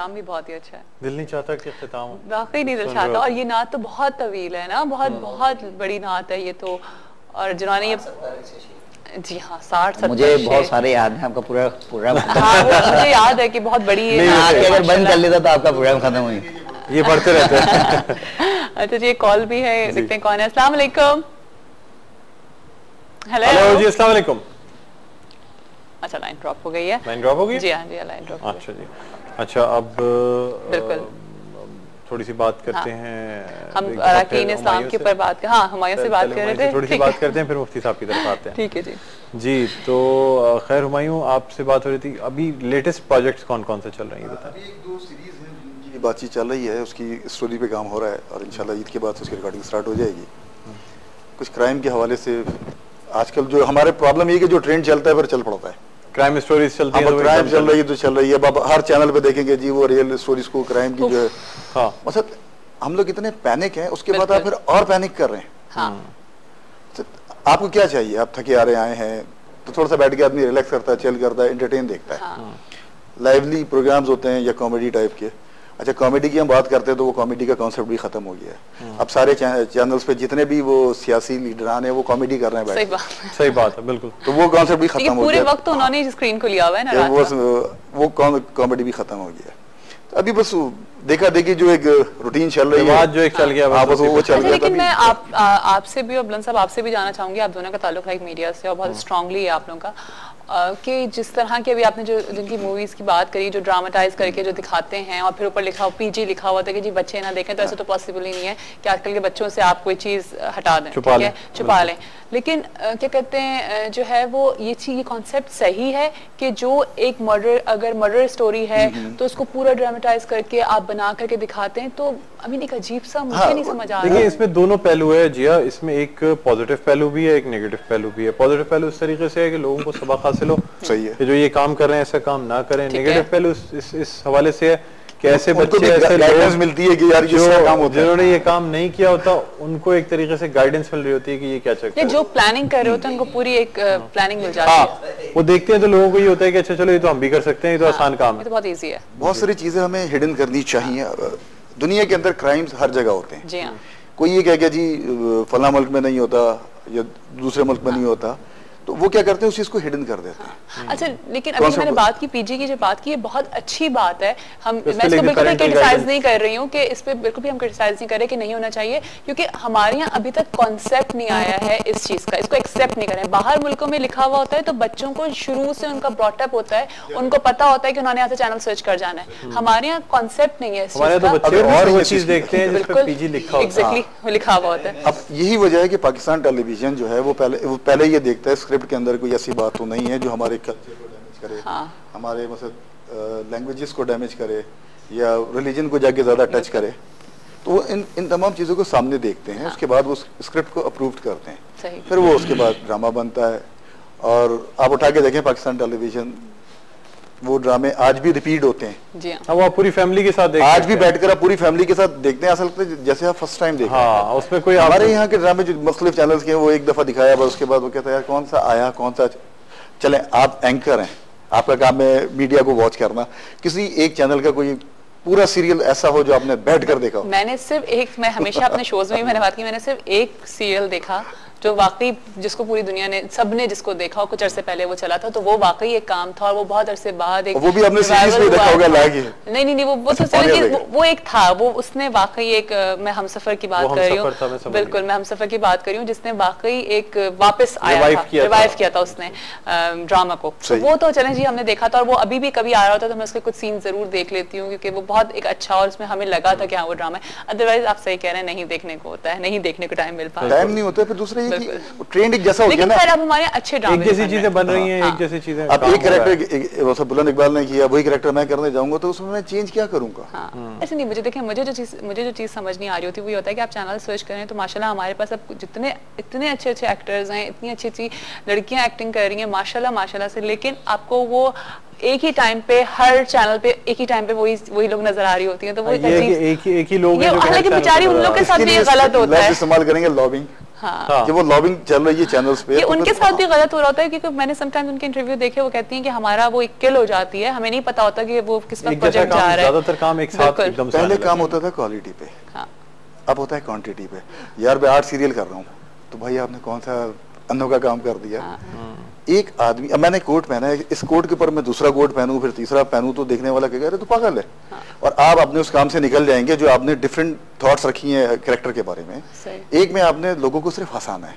इख्तिताम भी बहुत ही अच्छा है। दिल नहीं चाहता कि इख्तिताम हो, वाकई नहीं दिल चाहता। और ये नात तो बहुत तवील है ना, बहुत बहुत बड़ी नात है ये तो। और जिन्होंने ये जी हाँ 60-70 मुझे बहुत सारे याद है आपका पूरा पूरा हाँ मुझे याद है कि बहुत बड़ी है। अगर बंद कर लेता तो आपका प्रोग्राम खत्म हुई, ये बढ़ते रहते हैं। अच्छा जी कॉल भी है, देखते हैं कौन है। अस्सलाम वालेकुम। हेलो जी, अस्सलाम वालेकुम। अच्छा लाइन ड्रॉप हो गई है। लाइन ड्रॉप हो गई? जी हाँ जी लाइन ड्रॉप। अच्छा जी, अच्छा अब बिल्कुल थोड़ी सी बात करते हैं। हम अरकान इस्लाम के ऊपर बात हाँ हुमायूं से बात कर रहे थे। थोड़ी सी बात करते हैं फिर मुफ्ती साहब की तरफ आते हैं। ठीक है जी। जी तो खैर हुमायूं आपसे बात हो रही थी, अभी लेटेस्ट प्रोजेक्ट्स कौन कौन से चल रहे हैं ये बताएं। एक दो सीरीज हैं जिनकी बातचीत चल रही है, उसकी स्टोरी पे काम हो रहा है और इंशाल्लाह ईद के बाद उसकी रिकॉर्डिंग स्टार्ट हो जाएगी। कुछ क्राइम के हवाले से आजकल जो हमारे प्रॉब्लम ये कि जो ट्रेंड चलता है फिर चल पड़ता है, क्राइम स्टोरीज चलती है, क्राइम चल रही है तो चल रही है। अब हर चैनल पे देखेंगे जी वो रियल स्टोरीज को क्राइम की जो है। हाँ मतलब हम लोग इतने पैनिक हैं, उसके बाद आप फिर और पैनिक कर रहे हैं। हाँ। तो आपको क्या चाहिए, आप थके आ रहे आए हैं तो थोड़ा सा बैठ के आदमी रिलैक्स करता है, चिल करता है, एंटरटेन देखता है। हाँ। लाइवली प्रोग्राम्स होते हैं या कॉमेडी टाइप के। अच्छा कॉमेडी की हम बात करते हैं तो वो कॉमेडी का कॉन्सेप्ट भी खत्म हो गया है। अब सारे चैनल्स पे जितने भी वो सियासी लीडरान है वो कॉमेडी कर रहे हैं। सही बात है बिल्कुल। तो वो कॉन्सेप्ट भी खत्म हो गया। पूरे वक्त तो उन्होंने स्क्रीन को लिया हुआ है ना, वो कॉमेडी भी खत्म हो गया। तो अभी बस देखा देखी जो एक रूटीन चल रही है, जो एक चल गया बस वो चल गया। लेकिन मैं आपसे भी और बुलंद साहब आपसे भी जानना चाहूंगी, आप दोनों का ताल्लुक है मीडिया से और बहुत स्ट्रांगली है आप लोगों का, कि जिस तरह की अभी आपने जो जिनकी मूवीज की बात करी जो ड्रामेटाइज करके जो दिखाते हैं और फिर ऊपर लिखा हो PG लिखा हुआ था कि जी बच्चे ना देखें, तो ऐसा तो पॉसिबल ही नहीं है कि आजकल के बच्चों से आप कोई चीज हटा दें, छुपा लें। लेकिन क्या कहते हैं जो है वो ये चीज ये कॉन्सेप्ट सही है कि जो एक मर्डर अगर मर्डर स्टोरी है तो उसको पूरा ड्रामेटाइज करके आप बना करके दिखाते हैं, तो आई मीन एक अजीब सा मुझे नहीं समझ आ रहा। देखिए इसमें दोनों पहलू है जिया, इसमें एक पॉजिटिव पहलू भी है, एक नेगेटिव पहलू भी है। पॉजिटिव पहलू इस तरीके से है कि लोगों को सबक हासिल हो, सही है, कि जो ये काम कर रहे हैं ऐसा काम ना करें। नेगेटिव पहलू इस हवाले से है कि ऐसे बच्चे ऐसे गाइडेंस मिलती है कि यार ये काम होता है, जिन्होंने ये काम नहीं किया होता उनको एक तरीके से गाइडेंस मिल रही होती है कि ये क्या चक्कर है। जो प्लानिंग कर रहे होते हैं उनको पूरी एक प्लानिंग मिल जाती है। वो देखते हैं तो लोगों को ये होता है कि अच्छा चलो ये तो हम भी कर सकते हैं, ये तो आसान काम है, तो बहुत ईजी है। बहुत सारी चीजें हमें हिडन करनी चाहिए। दुनिया के अंदर क्राइम्स हर जगह होते हैं। जी हाँ। कोई ये कह गया जी फला मुल्क में नहीं होता या दूसरे मुल्क में नहीं होता, तो वो क्या करते हैं उस चीज को हिडन कर देते हैं। अच्छा लेकिन अभी मैंने बात की PG की जो बात की है बहुत अच्छी बात है। मैं इसको बिल्कुल भी क्रिटिसाइज नहीं कर रही हूँ कि इस पे बिल्कुल भी हम क्रिटिसाइज नहीं कर रहे कि नहीं होना चाहिए, क्योंकि हमारे यहाँ अभी तक कॉन्सेप्ट नहीं आया है इस चीज का, इसको एक्सेप्ट नहीं कर रहे हैं। बाहर मुल्कों में लिखा हुआ होता है तो बच्चों को शुरू से उनका ब्रॉटअप होता है, उनको पता होता है कि उन्होंने यहाँ से चैनल सर्च कर जाना है। हमारे यहाँ कॉन्सेप्ट नहीं है इस चीज का। बच्चे और वो चीज देखते हैं जिस पे PG लिखा होता है। एग्जैक्टली लिखा हुआ होता है। अब यही वजह है कि पाकिस्तान टेलीविजन जो है वो पहले ये देखता है स्क्रिप्ट के अंदर कोई ऐसी बात तो नहीं है जो हमारे कल्चर को डैमेज करे, हमारे मतलब लैंग्वेजेस को डैमेज करे या रिलीजन को जाके ज्यादा टच करे। तो वो इन तमाम चीजों को सामने देखते हैं, उसके बाद वो स्क्रिप्ट को अप्रूव करते हैं, फिर वो उसके बाद ड्रामा बनता है। और आप उठा के देखें पाकिस्तान टेलीविजन, वो ड्रामे आज भी रिपीट होते हैं। जी हाँ, वो आप पूरी फैमिली के साथ देखते हैं। आज भी बैठकर आप पूरी फैमिली के साथ देखते हैं, ऐसा लगता है जैसे आप फर्स्ट टाइम देख रहे हैं। हाँ, उसमें कोई हमारे यहाँ के ड्रामे जो मुख्तलिफ चैनल्स के वो एक दफा दिखाया, बस उसके बाद वो कहता है यार कौन सा आया कौन सा। चले आप एंकर हैं, आपका काम है मीडिया को वॉच करना, किसी एक चैनल का कोई पूरा सीरियल ऐसा हो जो आपने बैठ कर देखा हो। मैंने सिर्फ एक, मैं हमेशा अपने शोज में भी मैंने बात की, मैंने सिर्फ एक सीरियल देखा जो वाकई जिसको पूरी दुनिया ने सबने जिसको देखा हो, कुछ अरसे पहले वो चला था, तो वो वाकई एक काम था और वो बहुत अरसे बाद एक वो भी आपने सीरीज में देखा होगा लाइक है। नहीं वो तो वो एक था, वो उसने वाकई एक, मैं हमसफर की बात कर रही हूँ, बिल्कुल मैं हमसफर की बात कर रही हूँ, जिसने वाकई एक वापस आया था, रिवाइव किया था उसने ड्रामा को। वो तो चलें जी हमने देखा था और वो अभी भी कभी आ रहा होता तो मैं उसके कुछ सीन जरूर देख लेती हूँ क्योंकि वो बहुत एक अच्छा और उसमें हमें लगा था कि हाँ वो ड्रामा है। अदरवाइज आप सही कह रहे हैं, नहीं देखने को होता है, नहीं देखने को टाइम मिल पाता, टाइम नहीं होता, फिर दूसरे ट्रेंड एक जैसा हो गया ना। लेकिन अब हमारे अच्छे ड्रामे एक जैसी चीजें बन रही हैं, एक जैसी चीजें। अब एक कैरेक्टर बुलंद इकबाल ने किया, वही कैरेक्टर मैं करने जाऊंगा तो उसमें मैं चेंज क्या करूंगा। ऐसे नहीं, मुझे देखिए मुझे जो चीज समझ नहीं आ रही होती वो ये होता है कि आप चैनल सर्च करें तो माशाल्लाह हमारे पास अब जितने इतने अच्छे अच्छे एक्टर्स हैं, इतनी अच्छी अच्छी लड़कियां एक्टिंग कर रही हैं माशाल्लाह से, लेकिन आपको वो एक ही टाइम पे हर चैनल पे एक ही टाइम पे वही लोग नजर आ रही होती हैं, तो वो एक ही लोग हैं, हालांकि बेचारी उन लोग के साथ भी ये गलत होता है। इस्तेमाल करेंगे लॉबिंग। हाँ। कि वो लॉबिंग चल रही है चैनल्स पे। ये उनके साथ भी गलत हो रहा होता है, क्योंकि मैंने समटाइम्स उनके इंटरव्यू देखे, वो कहती हैं कि हमारा वो एक किल हो जाती है, हमें नहीं पता होता कि वो किस वक्त प्रोजेक्ट जा रहा है। ज्यादातर काम एक साथ एकदम से पहले काम होता था क्वालिटी पे, अब होता है क्वांटिटी पे। यार मैं 8 सीरियल कर रहा हूँ, तो भाई आपने कौन सा अनोखा काम कर दिया। एक आदमी, अब मैंने कोट पहना है, इस कोट के ऊपर मैं दूसरा कोट पहनूं, फिर तीसरा पहनूं, तो देखने वाला कहेगा अरे तो पागल है। और आप अपने उस काम से निकल जाएंगे जो आपने डिफरेंट थॉट्स रखी हैं कैरेक्टर के बारे में। एक में आपने लोगों को सिर्फ हंसाना है,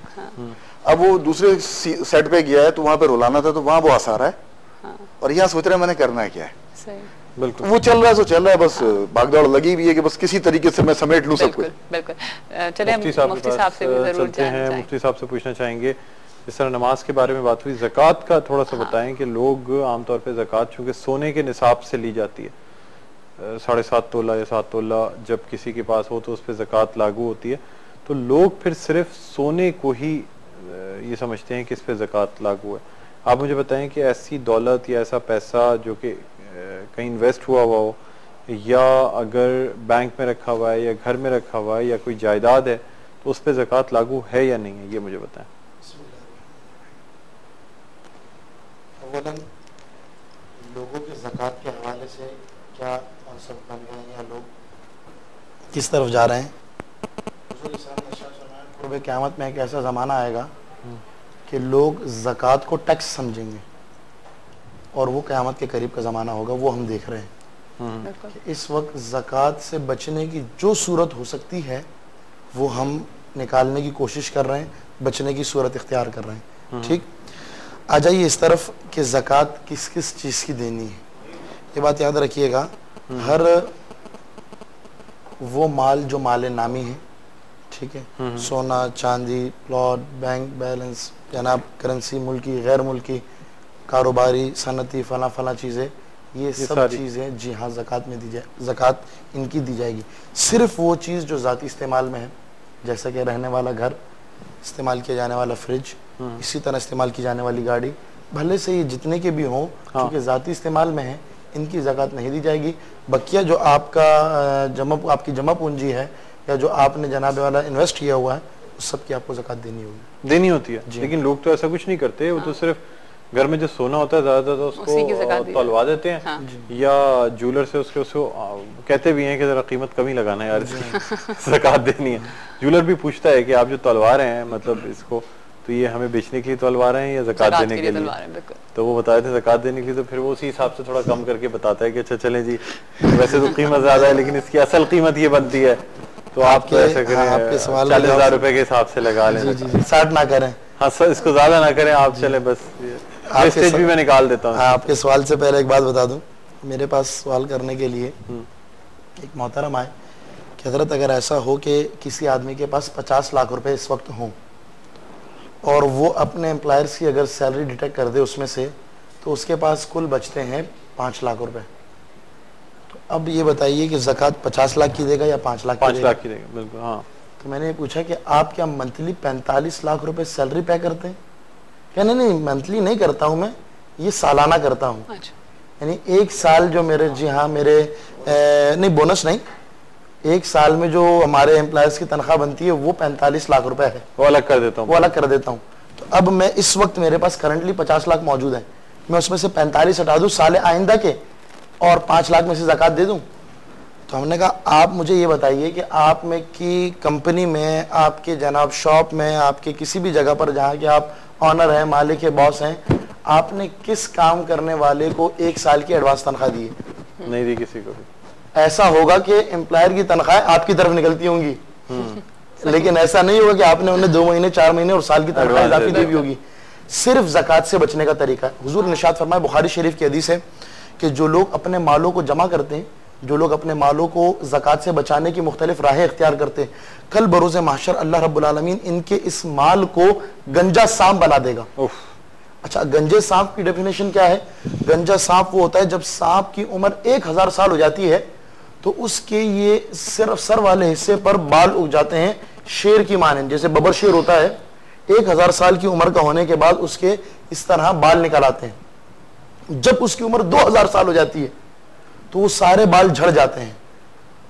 अब वो दूसरे सेट पे गया है तो वहां पे रुलाना था, तो वहां वो हंसा रहा है और यहाँ सोच रहा है मैंने करना है क्या है। बिल्कुल वो चल रहा है, तो चल रहा है, बस भागदौड़ लगी हुई है कि बस किसी तरीके से मैं समेट लूं सब कुछ। बिल्कुल। चलिए मुफ्ती साहब से भी जरूर चलते हैं। मुफ्ती साहब से पूछना चाहेंगे, इस तरह नमाज के बारे में बात हुई, ज़कात का थोड़ा सा बताएं कि लोग आमतौर पे ज़कात चूंकि सोने के निसाब से ली जाती है, 7.5 तोला या 7 तोला जब किसी के पास हो तो उस पर ज़कात लागू होती है, तो लोग फिर सिर्फ सोने को ही ये समझते हैं कि इस पर ज़कात लागू है। आप मुझे बताएं कि ऐसी दौलत या ऐसा पैसा जो कि कहीं इन्वेस्ट हुआ हुआ हो, या अगर बैंक में रखा हुआ है या घर में रखा हुआ है या कोई जायदाद है, तो उस पर ज़कात लागू है या नहीं है, ये मुझे बताएं। अवलन लोगों के ज़कात के हवाले से क्या कॉन्सेप्ट बन गए हैं या लोग किस तरफ जा रहे हैं। हुजूर क़यामत में एक ऐसा ज़माना आएगा कि लोग ज़कात को टैक्स समझेंगे और वो क़यामत के करीब का ज़माना होगा, वो हम देख रहे हैं। कि इस वक्त ज़कात से बचने की जो सूरत हो सकती है वो हम निकालने की कोशिश कर रहे हैं, बचने की सूरत इख्तियार कर रहे हैं। ठीक, आ जाइए इस तरफ कि ज़कात किस किस चीज़ की देनी है। ये बात याद रखिएगा, हर वो माल जो माल नामी है, ठीक है, सोना चांदी, प्लॉट, बैंक बैलेंस, जनाब करेंसी, मुल्की गैर मुल्की, कारोबारी, सनती, फला फला चीज़ें, ये सब चीज़ें जी हाँ ज़कात में दी जाए, ज़कात इनकी दी जाएगी। सिर्फ वो चीज़ जो ज़ाती इस्तेमाल में है, जैसा कि रहने वाला घर, इस्तेमाल किया जाने वाला फ्रिज, इसी तरह इस्तेमाल की जाने वाली गाड़ी, भले से ये जितने के भी हों, क्योंकि ज़ाती इस्तेमाल में है, इनकी ज़कात नहीं दी जाएगी। बकिया जो आपका आपकी जमा पूंजी है या जो आपने जनाबे वाला इन्वेस्ट किया हुआ है, उस सब की आपको ज़कात देनी होती है। लेकिन लोग तो ऐसा कुछ नहीं करते, वो तो सिर्फ घर में जो सोना होता है ज्यादातर तो उसको तौलवा देते हैं, या ज्वेलर से उसको कहते भी हैं कि जरा कीमत कम ही लगाना है यार, इसकी ज़कात देनी है। ज्वेलर भी पूछता है कि आप जो तौलवा रहे हैं, मतलब इसको तो ये हमें बेचने के लिए तौलवा रहे हैं या ज़कात देने के लिए, तो वो बताए थे ज़कात देने के लिए, तो फिर वो उसी हिसाब से थोड़ा कम करके बताता है कि अच्छा चलें जी, वैसे तो कीमत ज्यादा है लेकिन इसकी असल कीमत ये बनती है, तो आप तो ऐसे करें 40,000 रुपए के हिसाब से लगा लें, 60 ना करें, हाँ सर इसको ज्यादा ना करें, आप चले बस वेस्टेज भी मैं निकाल देता हूँ। आपके सवाल से पहले एक बात बता दूं, मेरे पास सवाल करने के लिए एक मोहतरम आए कि हजरत अगर ऐसा हो कि किसी आदमी के पास 50 लाख रुपए इस वक्त हों और वो अपने एम्प्लॉयर्स की अगर सैलरी डिटेक्ट कर दे उसमें से, तो उसके पास कुल बचते हैं 5 लाख रुपए। तो अब ये बताइए कि ज़कात 50 लाख की देगा या 5 लाख? 5 लाख की देगा, बिल्कुल। हाँ, तो मैंने ये पूछा कि आप क्या मंथली 45 लाख रुपए सैलरी पे करते हैं? क्या नहीं मंथली नहीं करता हूँ मैं, ये सालाना करता हूँ। यानी एक साल जो मेरे, जी हाँ मेरे नहीं बोनस नहीं, एक साल में जो हमारे एम्प्लॉयर्स की तनख्वाह बनती है वो 45 लाख रुपए है, वो अलग कर देता हूँ, वो अलग कर देता हूँ। तो अब मैं इस वक्त मेरे पास करंटली 50 लाख मौजूद है, मैं उसमें से 45 हटा दूं साल आइंदा के और 5 लाख में से ज़कात दे दूं। तो हमने कहा आप मुझे ये बताइए कि आप में की कंपनी में, आपके जनाब शॉप में, आपके किसी भी जगह पर जहाँ के आप ऑनर हैं, मालिक है, बॉस हैं, आपने किस काम करने वाले को 1 साल की एडवांस तनख्वाह दी है? नहीं दी किसी को भी। ऐसा होगा कि एम्प्लॉयर की तनख्वाह आपकी तरफ निकलती होंगी, लेकिन ऐसा नहीं होगा कि आपने उन्हें 2 महीने 4 महीने और साल की तनख्वाह इजाफी दी हुई होगी। सिर्फ ज़कात से बचने का तरीका है। हुजूर ने इरशाद फरमाया, बुखारी शरीफ की हदीस है कि जो लोग अपने मालों को जमा करते हैं, जो लोग अपने मालों को ज़कात से बचाने की मुख्तलिफ राहें इख्तियार करते हैं, कल बरोज़ महशर अल्लाह रब्बुल आलमीन इनके इस माल को गंजा सांप बना देगा। अच्छा, गंजे सांप की डेफिनेशन क्या है? गंजा सांप वो होता है जब सांप की उम्र 1000 साल हो जाती है तो उसके ये सिर्फ सर वाले हिस्से पर बाल उग जाते हैं, शेर की मानंद, जैसे बबर शेर होता है, 1000 साल की उम्र का होने के बाद उसके इस तरह बाल निकल आते हैं। जब उसकी उम्र 2000 साल हो जाती है तो वो सारे बाल झड़ जाते हैं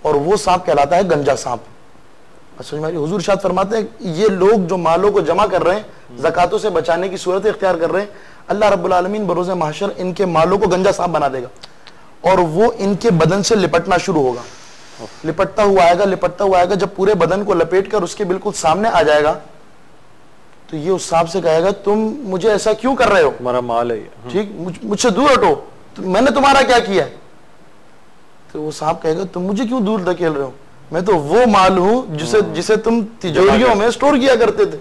और वो सांप कहलाता है गंजा सांप। समझ में आ रही? हुजूर इरशाद फरमाते हैं ये लोग जो मालों को जमा कर रहे हैं, ज़कातों से बचाने की सूरत इख्तियार कर रहे हैं, अल्लाह रब्बुल आलमीन बरोज़ महशर इनके मालों को गंजा साफ बना देगा और वो इनके बदन से लिपटना शुरू होगा। लिपटता हुआ आएगा, जब पूरे बदन को लपेट कर उसके बिल्कुल सामने आ जाएगा तो ये उस सांप से कहेगा तुम मुझे ऐसा क्यों कर रहे हो, हमारा माल है ये। ठीक, मुझसे दूर हटो, तो मैंने तुम्हारा क्या किया है? तो वो सांप कहेगा तुम मुझे क्यों दूर धकेल रहे हो, मैं तो वो माल हूं जिसे तुम तिजोरियों में स्टोर किया करते थे,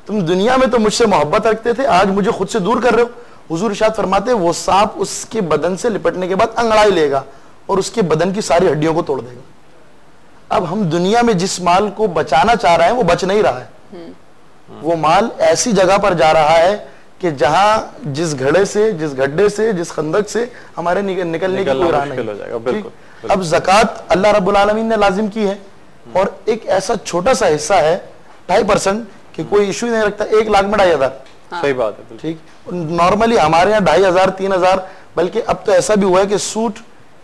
तुम दुनिया में तो मुझसे मोहब्बत रखते थे, आज मुझे खुद से दूर कर रहे हो। हुजूर इरशाद फरमाते हैं वो सांप उसके बदन से लिपटने के बाद अंगड़ाई लेगा और उसके बदन की सारी हड्डियों को तोड़ देगा। अब हम दुनिया में जिस माल को बचाना चाह रहे हैं वो बच नहीं रहा है, वो माल ऐसी जगह पर जा रहा है कि जहां जिस घड़े से, जिस गड्ढे से, जिस खंदक से हमारे निकलने की कोई राह नहीं। अब ज़कात अल्लाह रब्बुल आलमीन ने लाजिम की है और एक ऐसा छोटा सा हिस्सा है 2.5% कि कोई इशू नहीं रखता, 1 लाख में 2,500। सही बात है, ठीक। नॉर्मली हमारे यहाँ 2,500 3,000, बल्कि अब तो ऐसा भी हुआ है कि सूट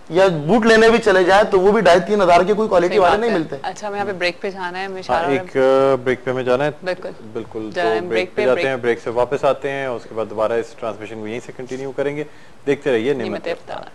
या बूट लेने भी चले जाए तो वो भी 2,500-3,000 के कोई क्वालिटी वाले नहीं मिलते। अच्छा, हमें यहाँ पे ब्रेक पे जाना है, एक ब्रेक पे हमें जाना है। बिल्कुल तो ब्रेक पे जाते हैं, ब्रेक से वापस आते हैं, उसके बाद दोबारा इस ट्रांसमिशन को यहीं से कंटिन्यू करेंगे। देखते रहिए नियमित इफ्तार।